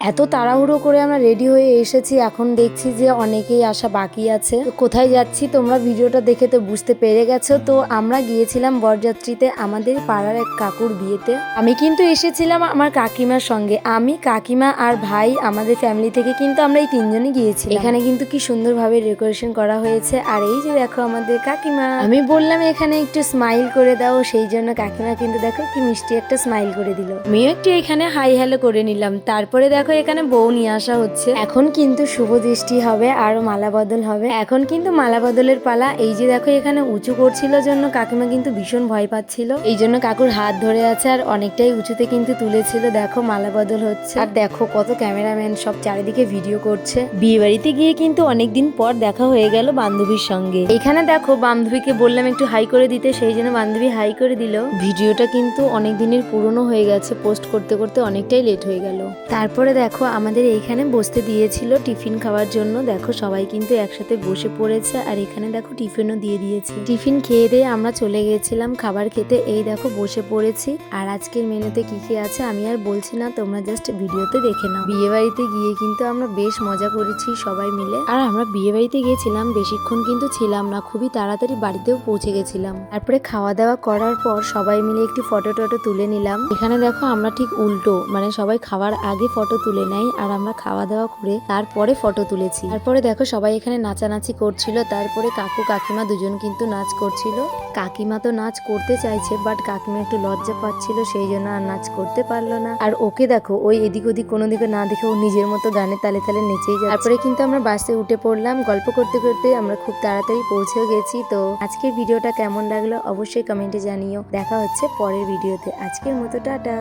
এত তাড়াহুড়ো করে আমরা রেডি হয়ে এসেছি, এখন দেখছি যে অনেকেই আসা বাকি আছে। তো কোথায় যাচ্ছি তোমরা ভিডিওটা দেখে তো বুঝতে পেরে গেছো। তো আমরা গিয়েছিলাম বরযাত্রীতে আমাদের পাড়ার এক কাকুর বিয়েতে। আমি কিন্তু এসেছিলাম আমার কাকিমার সঙ্গে, আমি কাকিমা আর ভাই, আমাদের ফ্যামিলি থেকে কিন্তু আমরা এই তিনজনই গিয়েছি। এখানে কিন্তু কি সুন্দরভাবে ডেকোরেশন করা হয়েছে। আর এই যে দেখো আমাদের কাকিমা, আমি বললাম এখানে একটু স্মাইল করে দাও, সেই জন্য কাকিমা কিন্তু দেখো কি মিষ্টি একটা স্মাইল করে দিল। আমিও একটু এখানে হাই হ্যালো করে নিলাম। তারপরে দেখো এখানে বউ নিয়ে আসা হচ্ছে। এখন কিন্তু শুভ দৃষ্টি হবে আর মালা বদল হবে। এখন কিন্তু মালা বদলের পালা। এই যে দেখো এখানে উঁচু করছিল জন্য কাকিমা কিন্তু ভীষণ ভয় পাচ্ছিল, এই জন্য কাকুর হাত ধরে আছে আর অনেকটাই উঁচুতে কিন্তু তুলেছিল। দেখো মালা বদল হচ্ছে আর দেখো কত ক্যামেরাম্যান সব চারিদিকে ভিডিও করছে। বিয়ে বাড়িতে গিয়ে কিন্তু অনেকদিন পর দেখা হয়ে গেল বান্ধবীর সঙ্গে। এখানে দেখো বান্ধবীকে বললাম একটু হাই করে দিতে, সেই জন্য বান্ধবী হাই করে দিল। ভিডিওটা কিন্তু অনেক দিনের পুরনো হয়ে গেছে, পোস্ট করতে করতে অনেকটাই লেট হয়ে গেল। তারপরে দেখো আমাদের এইখানে বসতে দিয়েছিল টিফিন খাওয়ার জন্য। দেখো সবাই কিন্তু একসাথে বসে পড়েছে আর এখানে দেখো টিফিনও দিয়ে দিয়েছে। টিফিন খেয়ে দিয়ে আমরা চলে গিয়েছিলাম খাবার খেতে। এই দেখো বসে পড়েছি। আর আজকের মেনুতে কি কি আছে আমি আর বলছি না, তোমরা জাস্ট ভিডিওতে দেখে নাও। বিয়ে বাড়িতে গিয়ে কিন্তু আমরা বেশ মজা করেছি সবাই মিলে। আর আমরা বিয়ে বাড়িতে গিয়েছিলাম, বেশিক্ষণ কিন্তু ছিলাম না, খুবই তাড়াতাড়ি বাড়িতেও পৌঁছে গেছিলাম। তারপরে খাওয়া দাওয়া করার পর সবাই মিলে একটি ফটো টটো তুলে নিলাম। এখানে দেখো আমরা ঠিক উল্টো, মানে সবাই খাওয়ার আগে ফটো তুলে নেয় আর আমরা খাওয়া দাওয়া করে তারপরে ফটো তুলেছি। তারপরে দেখো সবাই এখানে নাচানাচি করছিল। তারপরে কাকু কাকিমা দুজন কিন্তু নাচ করছিল। কাকিমা তো নাচ করতে চাইছে, বাট কাকিমা একটু লজ্জা পাচ্ছিল, সেই জন্য আর নাচ করতে পারলো না। আর ওকে দেখো ওই এদিক ওদিক কোনো দিকে না দেখে ও নিজের মতো গানের তালে তালে নেচেই যায়। তারপরে কিন্তু আমরা বাসে উঠে পড়লাম। গল্প করতে করতে আমরা খুব তাড়াতাড়ি পৌঁছেও গেছি। তো আজকের ভিডিওটা কেমন লাগলো অবশ্যই কমেন্টে জানিও। দেখা হচ্ছে পরের ভিডিওতে। আজকের মতো টাটা।